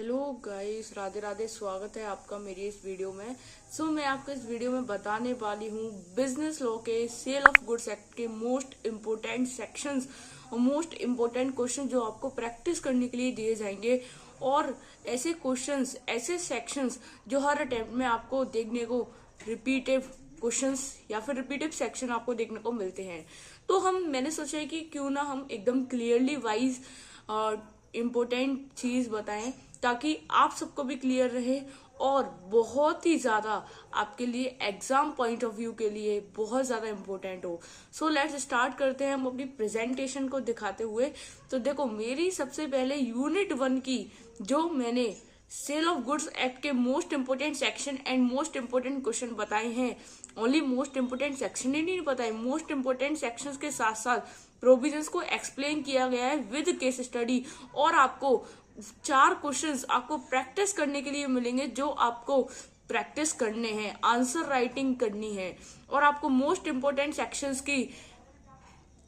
Hello guys, Radhe Radhe. स्वागत है आपका मेरी इस वीडियो में। मैं आपको इस वीडियो में बताने वाली हूँ बिजनेस लॉ के सेल ऑफ गुड्स एक्ट के मोस्ट इम्पोर्टेंट सेक्शंस और मोस्ट इम्पोर्टेंट क्वेश्चन जो आपको प्रैक्टिस करने के लिए दिए जाएंगे, और ऐसे क्वेश्चंस, ऐसे सेक्शंस जो हर अटेम्प्ट में आपको देखने को रिपीटिव क्वेश्चंस या फिर रिपीटिव सेक्शन आपको देखने को मिलते हैं। तो मैंने सोचा है कि क्यों ना हम एकदम क्लियरली वाइज इम्पोर्टेंट चीज बताएं ताकि आप सबको भी क्लियर रहे और बहुत ही ज्यादा आपके लिए एग्जाम पॉइंट ऑफ व्यू के लिए बहुत ज्यादा इम्पोर्टेंट हो। लेट्स स्टार्ट करते हैं हम अपनी प्रेजेंटेशन को दिखाते हुए। तो देखो, मेरी सबसे पहले यूनिट 1 की जो मैंने सेल ऑफ गुड्स एक्ट के most important section and most important question बताए हैं। ओनली मोस्ट इंपोर्टेंट सेक्शन ही नहीं बताए, मोस्ट इंपोर्टेंट सेक्शंस के साथ साथ प्रोविजंस को एक्सप्लेन किया गया है विद केस स्टडी, और आपको 4 क्वेश्चंस आपको प्रैक्टिस करने के लिए मिलेंगे जो आपको प्रैक्टिस करने हैं, आंसर राइटिंग करनी है। और आपको मोस्ट इंपोर्टेंट सेक्शंस की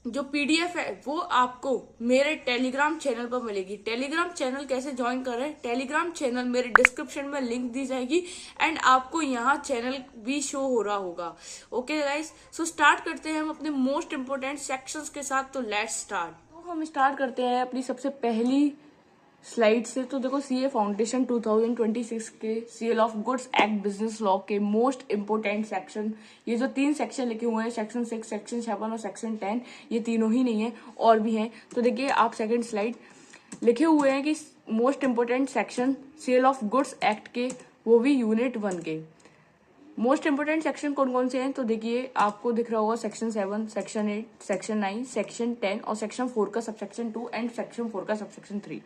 जो पीडीएफ है वो आपको मेरे टेलीग्राम चैनल पर मिलेगी। टेलीग्राम चैनल कैसे ज्वाइन करें? टेलीग्राम चैनल मेरे डिस्क्रिप्शन में लिंक दी जाएगी एंड आपको यहाँ चैनल भी शो हो रहा होगा। ओके गाइस, स्टार्ट करते हैं हम अपने मोस्ट इंपोर्टेंट सेक्शंस के साथ। तो लेट्स स्टार्ट। तो हम स्टार्ट करते हैं अपनी सबसे पहली स्लाइड से। तो देखो, सीए फाउंडेशन 2026 के Sale of Goods Act business law के मोस्ट इंपोर्टेंट सेक्शन, ये जो 3 सेक्शन लिखे हुए हैं, सेक्शन 6, सेक्शन 7 और सेक्शन 10, ये तीनों ही नहीं है और भी हैं। तो देखिए, आप सेकंड स्लाइड लिखे हुए हैं कि most important section Sale of Goods Act के, वो भी यूनिट 1 के। मोस्ट इंपोर्टेंट सेक्शन कौन कौन से हैं? तो देखिए, आपको दिख रहा होगा सेक्शन 7, सेक्शन 8, सेक्शन 9, सेक्शन 10 और सेक्शन 4 का सबसेक्शन 2 एंड सेक्शन 4 का सबसेक्शन 3।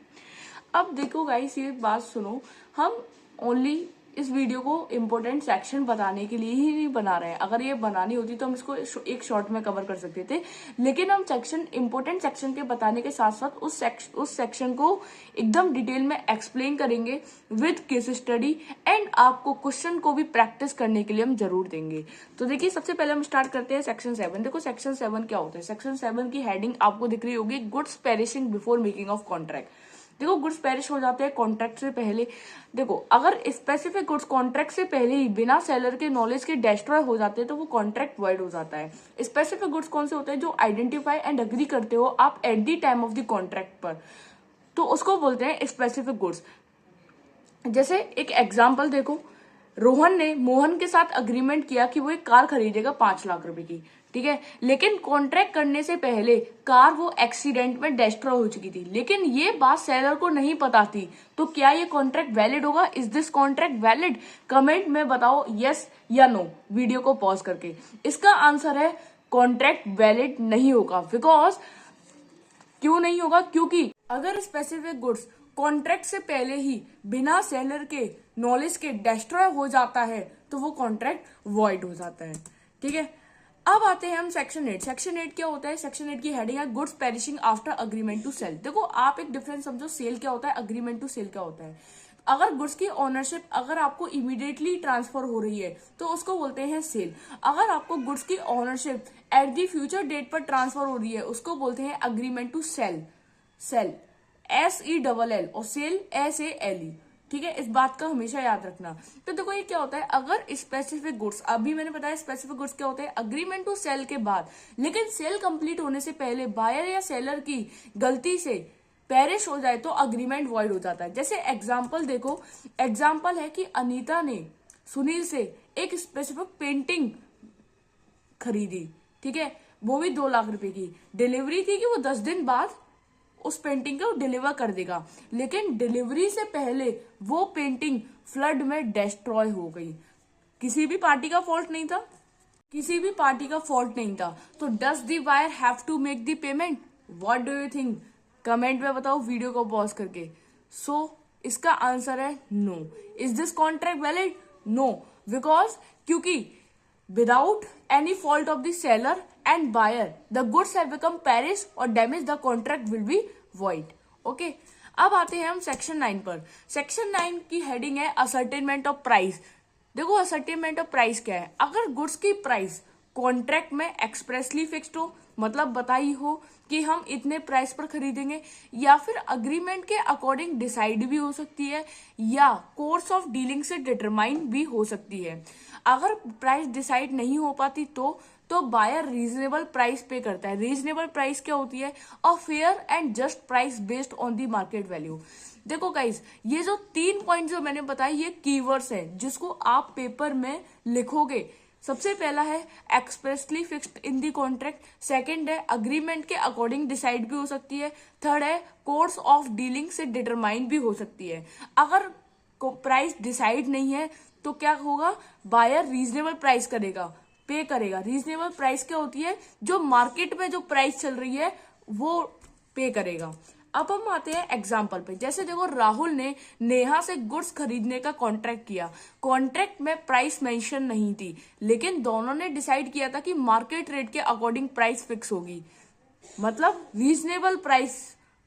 अब देखो गाइस, ये बात सुनो, हम ओनली इस वीडियो को इम्पोर्टेंट सेक्शन बताने के लिए ही नहीं बना रहे हैं। अगर ये बनानी होती तो हम इसको एक शॉर्ट में कवर कर सकते थे, लेकिन हम इम्पोर्टेंट सेक्शन के बताने के साथ साथ उस सेक्शन को एकदम डिटेल में एक्सप्लेन करेंगे विद केस स्टडी, एंड आपको क्वेश्चन को भी प्रैक्टिस करने के लिए हम जरूर देंगे। तो देखिए, सबसे पहले हम स्टार्ट करते हैं सेक्शन 7। देखो, सेक्शन 7 क्या होता है? सेक्शन 7 की हेडिंग आपको दिख रही होगी, goods perishing before making of contract. देखो, गुड्स पेरिश हो जाते हैं कॉन्ट्रैक्ट से पहले। देखो, अगर स्पेसिफिक गुड्स कॉन्ट्रैक्ट से पहले ही बिना सेलर के नॉलेज के डिस्ट्रॉय हो जाते हैं तो वो कॉन्ट्रैक्ट वॉइड हो जाता है। स्पेसिफिक गुड्स कौन से होते हैं? जो आइडेंटिफाई एंड अग्री करते हो आप at the time of the contract पर, तो उसको बोलते हैं स्पेसिफिक गुड्स। जैसे एक एग्जाम्पल देखो, रोहन ने मोहन के साथ अग्रीमेंट किया कि वो एक कार खरीदेगा 5 लाख रुपए की, ठीक है, लेकिन कॉन्ट्रैक्ट करने से पहले कार वो एक्सीडेंट में डिस्ट्रॉय हो चुकी थी, लेकिन ये बात सेलर को नहीं पता थी। तो क्या ये कॉन्ट्रैक्ट वैलिड होगा? Is this contract valid? Comment में बताओ यस या नो, वीडियो को पॉज करके। इसका आंसर है कॉन्ट्रैक्ट वैलिड नहीं होगा। बिकॉज क्यों नहीं होगा? क्योंकि अगर स्पेसिफिक गुड्स कॉन्ट्रैक्ट से पहले ही बिना सेलर के नॉलेज के डिस्ट्रॉय हो जाता है तो वो कॉन्ट्रैक्ट वॉइड हो जाता है, ठीक है। अब आते हैं हम सेक्शन 8। सेक्शन 8 क्या होता है? सेक्शन 8 की हेडिंग है goods perishing after agreement to sale. देखो, आप एक डिफरेंस समझो, सेल क्या होता है, अग्रीमेंट टू सेल क्या होता है। अगर गुड्स की ओनरशिप अगर आपको इमीडिएटली ट्रांसफर हो रही है तो उसको बोलते हैं सेल। अगर आपको गुड्स की ownership at the future date पर ट्रांसफर हो रही है उसको बोलते हैं agreement to sale. Sale SELL और सेल SALE, ठीक है। इस बात का हमेशा याद रखना। तो देखो, ये क्या होता है, अगर स्पेसिफिक गुड्स, अभी मैंने बताया स्पेसिफिक गुड्स क्या होते हैं, अग्रीमेंट टू सेल के बाद, लेकिन सेल कंप्लीट होने से पहले बायर या सेलर की गलती से पेरिश हो जाए तो अग्रीमेंट वॉइड हो जाता है। जैसे एग्जाम्पल देखो, एग्जाम्पल है कि अनीता ने सुनील से एक स्पेसिफिक पेंटिंग खरीदी, ठीक है, वो भी 2 लाख रुपए की। डिलीवरी थी कि वो 10 दिन बाद उस पेंटिंग को डिलीवर कर देगा, लेकिन डिलीवरी से पहले वो पेंटिंग फ्लड में डिस्ट्रॉय हो गई। किसी भी पार्टी का फॉल्ट नहीं था, किसी भी पार्टी का फॉल्ट नहीं था। तो does the buyer have to make the payment? What do you think? Comment में बताओ वीडियो को पॉज करके। इसका आंसर है no. Is this contract valid? No, because क्योंकि without any fault of the seller and buyer the goods have become perished or damaged, the contract will be void. Okay, अब आते हैं हम section 9 पर। Section 9 की heading है ascertainment of price. देखो, ascertainment of price क्या है? अगर गुड्स की प्राइस कॉन्ट्रैक्ट में एक्सप्रेसली फिक्स्ड हो, मतलब बताई हो कि हम इतने प्राइस पर खरीदेंगे, या फिर अग्रीमेंट के अकॉर्डिंग डिसाइड भी हो सकती है, या कोर्स ऑफ डीलिंग से डिटरमाइन भी हो सकती है। अगर प्राइस डिसाइड नहीं हो पाती तो बायर रीजनेबल प्राइस पे करता है। रीजनेबल प्राइस क्या होती है? A fair and just price based on the market value. देखो गाइस, ये जो 3 पॉइंट जो मैंने बताए ये कीवर्ड्स हैं जिसको आप पेपर में लिखोगे। सबसे पहला है expressly fixed in the contract, second है अग्रीमेंट के अकॉर्डिंग डिसाइड भी हो सकती है, थर्ड है कोर्स ऑफ डीलिंग से डिटरमाइन भी हो सकती है। अगर प्राइस डिसाइड नहीं है तो क्या होगा? बायर रीजनेबल प्राइस करेगा, पे करेगा। रीजनेबल प्राइस क्या होती है? जो मार्केट में जो प्राइस चल रही है वो पे करेगा। अब हम आते हैं एग्जाम्पल पे। जैसे देखो, राहुल ने नेहा से गुड्स खरीदने का कॉन्ट्रैक्ट किया। कॉन्ट्रैक्ट में प्राइस मेंशन नहीं थी, लेकिन दोनों ने डिसाइड किया था कि मार्केट रेट के अकॉर्डिंग प्राइस फिक्स होगी, मतलब रीजनेबल प्राइस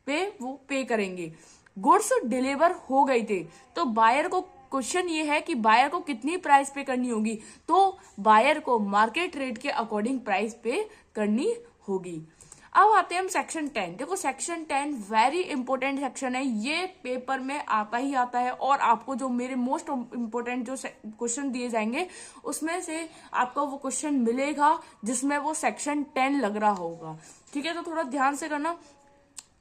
पे वो पे करेंगे। गुड्स डिलीवर हो गई थे, तो बायर को क्वेश्चन ये है कि बायर को कितनी प्राइस पे करनी होगी, तो बायर को मार्केट रेट के अकॉर्डिंग प्राइस पे करनी होगी। अब आते हैं हम सेक्शन 10। देखो, सेक्शन 10 वेरी इंपॉर्टेंट सेक्शन है, ये पेपर में आता ही आता है, और आपको जो मेरे मोस्ट इंपॉर्टेंट जो क्वेश्चन दिए जाएंगे उसमें से आपको वो क्वेश्चन मिलेगा जिसमें वो सेक्शन 10 लग रहा होगा। ठीक है, तो थोड़ा ध्यान से करना।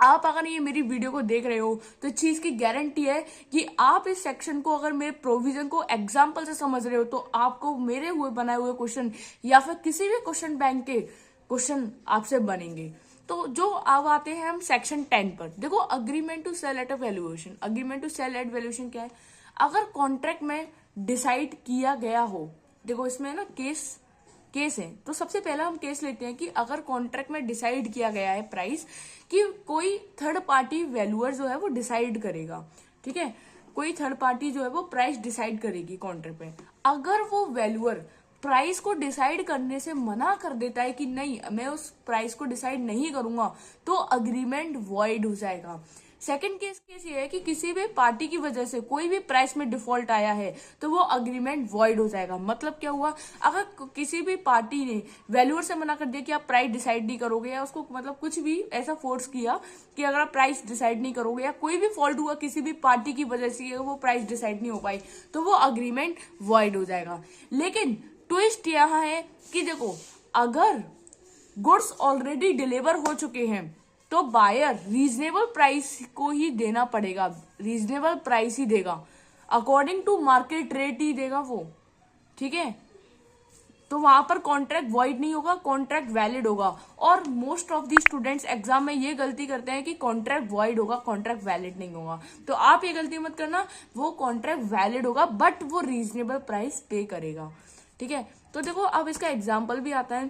आप अगर ये मेरी वीडियो को देख रहे हो तो इस चीज की गारंटी है कि आप इस सेक्शन को, अगर मेरे प्रोविजन को एग्जाम्पल से समझ रहे हो, तो आपको मेरे हुए बनाए हुए क्वेश्चन या फिर किसी भी क्वेश्चन बैंक के क्वेश्चन आपसे बनेंगे। तो जो अब आते हैं हम सेक्शन 10 पर। देखो, agreement to sale at valuation. Agreement to sale at valuation क्या है? अगर कॉन्ट्रैक्ट में डिसाइड किया गया हो, देखो इसमें ना केस है, तो सबसे पहला हम केस लेते हैं कि अगर कॉन्ट्रैक्ट में डिसाइड किया गया है प्राइस, कि कोई थर्ड पार्टी वैल्यूअर जो है वो डिसाइड करेगा। ठीक है, कोई थर्ड पार्टी जो है वो प्राइस डिसाइड करेगी कॉन्ट्रैक्ट में। अगर वो वैल्यूअर प्राइस को डिसाइड करने से मना कर देता है कि नहीं, मैं उस प्राइस को डिसाइड नहीं करूंगा, तो अग्रीमेंट वॉइड हो जाएगा। सेकंड केस ये है कि किसी भी पार्टी की वजह से कोई भी प्राइस में डिफॉल्ट आया है तो वो अग्रीमेंट वॉइड हो जाएगा। मतलब क्या हुआ? अगर किसी भी पार्टी ने वैल्यूअर से मना कर दिया कि आप प्राइस डिसाइड नहीं करोगे, या उसको मतलब कुछ भी ऐसा फोर्स किया कि अगर आप प्राइस डिसाइड नहीं करोगे, या कोई भी फॉल्ट हुआ किसी भी पार्टी की वजह से वो प्राइस डिसाइड नहीं हो पाई, तो वो अग्रीमेंट वॉइड हो जाएगा। लेकिन ट्विस्ट यहाँ है कि देखो, अगर गुड्स ऑलरेडी डिलीवर हो चुके हैं तो बायर रीजनेबल प्राइस को ही देना पड़ेगा, रीजनेबल प्राइस ही देगा, अकॉर्डिंग टू मार्केट रेट ही देगा वो। ठीक है, तो वहां पर कॉन्ट्रैक्ट वॉइड नहीं होगा, कॉन्ट्रैक्ट वैलिड होगा। और most of the students exam में ये गलती करते हैं कि कॉन्ट्रैक्ट वॉइड होगा, कॉन्ट्रैक्ट वैलिड नहीं होगा। तो आप ये गलती मत करना, वो कॉन्ट्रैक्ट वैलिड होगा बट वो रीजनेबल प्राइस पे करेगा। ठीक है, तो देखो अब इसका एग्जाम्पल भी आता है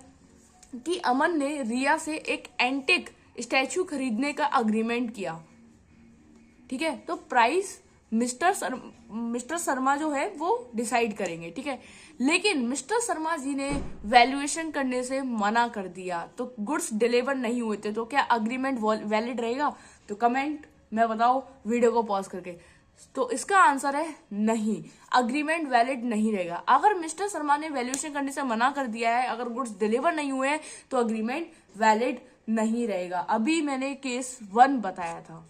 कि अमन ने रिया से एक एंटिक स्टैचू खरीदने का अग्रीमेंट किया। ठीक है, तो प्राइस मिस्टर शर्मा जो है वो डिसाइड करेंगे। ठीक है, लेकिन मिस्टर शर्मा जी ने वैल्यूएशन करने से मना कर दिया, तो गुड्स डिलीवर नहीं हुए थे, तो क्या अग्रीमेंट वैलिड रहेगा? तो कमेंट में बताओ वीडियो को पॉज करके। तो इसका आंसर है नहीं, अग्रीमेंट वैलिड नहीं रहेगा। अगर मिस्टर शर्मा ने वैल्यूएशन करने से मना कर दिया है, अगर गुड्स डिलीवर नहीं हुए हैं, तो अग्रीमेंट वैलिड नहीं रहेगा। अभी मैंने केस 1 बताया था।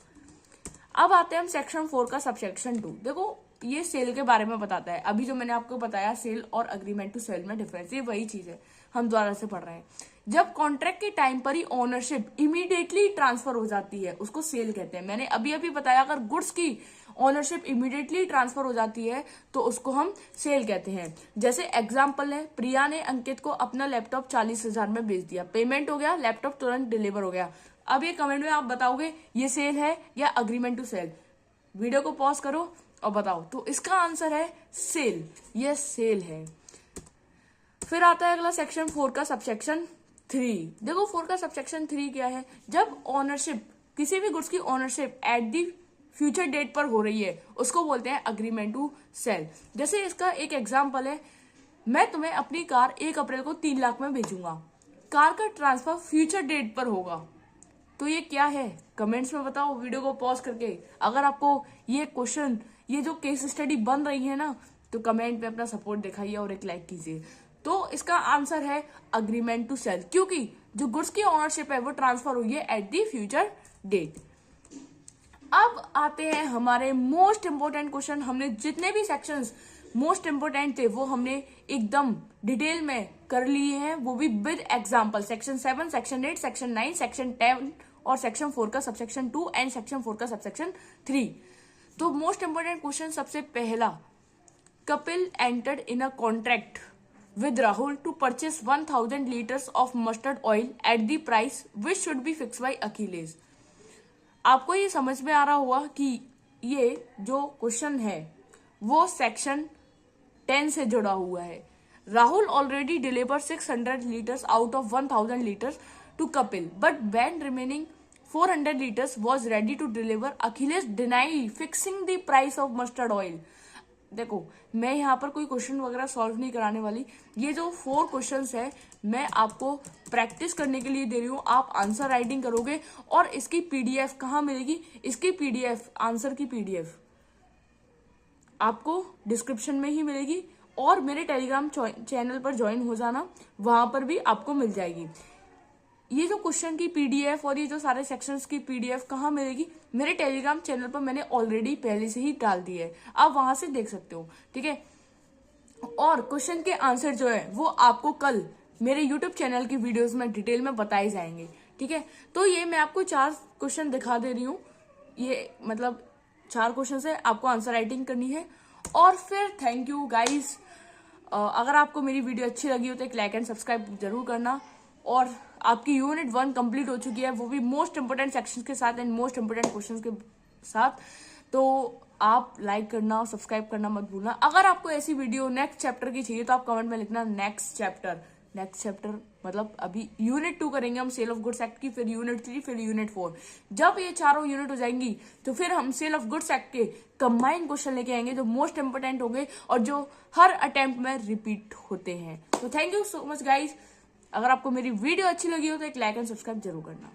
अब आते हैं हम सेक्शन 4 का सबसेक्शन 2। देखो, ये सेल के बारे में बताता है। अभी जो मैंने आपको बताया सेल और अग्रीमेंट टू सेल में डिफरेंस, ये वही चीज है, हम दोबारा से पढ़ रहे हैं। जब कॉन्ट्रैक्ट के टाइम पर ही ओनरशिप इमीडिएटली ट्रांसफर हो जाती है, उसको सेल कहते हैं। मैंने अभी बताया, अगर गुड्स की ओनरशिप इमीडिएटली ट्रांसफर हो जाती है तो उसको हम सेल कहते हैं। जैसे एग्जांपल है, प्रिया ने अंकित को अपना लैपटॉप 40,000 में बेच दिया, पेमेंट हो गया, लैपटॉप तुरंत डिलीवर हो गया। अब ये कमेंट में आप बताओगे ये सेल है या अग्रीमेंट टू सेल? वीडियो को पॉज करो और बताओ। तो इसका आंसर है सेल, ये सेल है। फिर आता है अगला सेक्शन 4 का सबसेक्शन 3। देखो 4 का सबसेक्शन 3 क्या है? जब ओनरशिप, किसी भी गुड्स की ownership at the future date पर हो रही है, उसको बोलते हैं अग्रीमेंट टू सेल। जैसे इसका एक एग्जांपल है, मैं तुम्हें अपनी कार 1 अप्रैल को 3 लाख में बेचूंगा, कार का ट्रांसफर फ्यूचर डेट पर होगा। तो ये क्या है? कमेंट्स में बताओ वीडियो को पॉज करके। अगर आपको ये क्वेश्चन, ये जो केस स्टडी बन रही है ना, तो कमेंट पे अपना सपोर्ट दिखाइए और एक लाइक कीजिए। तो इसका आंसर है अग्रीमेंट टू सेल, क्योंकि जो गुड्स की ओनरशिप है वो ट्रांसफर हुई है एट द फ्यूचर डेट। अब आते हैं हमारे मोस्ट इंपोर्टेंट क्वेश्चन। हमने जितने भी सेक्शंस मोस्ट इंपोर्टेंट थे वो हमने एकदम डिटेल में कर लिए हैं, वो भी with example. Section 7, section 8, section 9, section 10 और सेक्शन 4 का सबसेक्शन 2 एंड सेक्शन 4 का सबसेक्शन 3। तो मोस्ट इंपोर्टेंट क्वेश्चन सबसे पहला, Kapil entered in a contract with Rahul to purchase 1000 liters of mustard oil at the price which should be fixed by Achilles। आपको ये समझ में आ रहा हुआ कि ये जो क्वेश्चन है वो सेक्शन 10 से जुड़ा हुआ है। Rahul already deliver 600 liters out of 1000 liters to Kapil, but when remaining 400 liters was ready to deliver, Achilles denied fixing the price of mustard oil। देखो, मैं यहाँ पर कोई क्वेश्चन वगैरह सॉल्व नहीं कराने वाली। ये जो 4 क्वेश्चंस है मैं आपको प्रैक्टिस करने के लिए दे रही हूँ। आप आंसर राइटिंग करोगे और इसकी पीडीएफ कहाँ मिलेगी? इसकी पीडीएफ, आंसर की पीडीएफ आपको डिस्क्रिप्शन में ही मिलेगी और मेरे टेलीग्राम चैनल पर ज्वाइन हो जाना, वहां पर भी आपको मिल जाएगी। ये जो क्वेश्चन की पीडीएफ और ये जो सारे सेक्शंस की पीडीएफ कहाँ मिलेगी? मेरे टेलीग्राम चैनल पर मैंने ऑलरेडी पहले से ही डाल दी है, आप वहां से देख सकते हो, ठीक है। और क्वेश्चन के आंसर जो है वो आपको कल मेरे यूट्यूब चैनल की वीडियोस में डिटेल में बताए जाएंगे, ठीक है। तो ये मैं आपको 4 क्वेश्चन दिखा दे रही हूँ, ये मतलब 4 क्वेश्चन है, आपको आंसर राइटिंग करनी है। और फिर थैंक यू गाइज। अगर आपको मेरी वीडियो अच्छी लगी हो तो एक लाइक एंड सब्सक्राइब जरूर करना। और आपकी यूनिट 1 कंप्लीट हो चुकी है, वो भी मोस्ट इंपोर्टेंट सेक्शंस के साथ एंड मोस्ट इंपोर्टेंट क्वेश्चंस के साथ। तो आप लाइक करना और सब्सक्राइब करना मत भूलना। अगर आपको ऐसी वीडियो नेक्स्ट चैप्टर की चाहिए तो आप कमेंट में लिखना नेक्स्ट चैप्टर मतलब अभी यूनिट 2 करेंगे हम सेल ऑफ गुड्स एक्ट की, फिर यूनिट 3, फिर यूनिट 4। जब ये चारों यूनिट हो जाएंगी तो फिर हम सेल ऑफ गुड्स एक्ट के कंबाइंड क्वेश्चन लेके आएंगे जो मोस्ट इंपोर्टेंट होंगे और जो हर अटेम्प्ट में रिपीट होते हैं। तो thank you so much guys. अगर आपको मेरी वीडियो अच्छी लगी हो तो एक लाइक एंड सब्सक्राइब जरूर करना।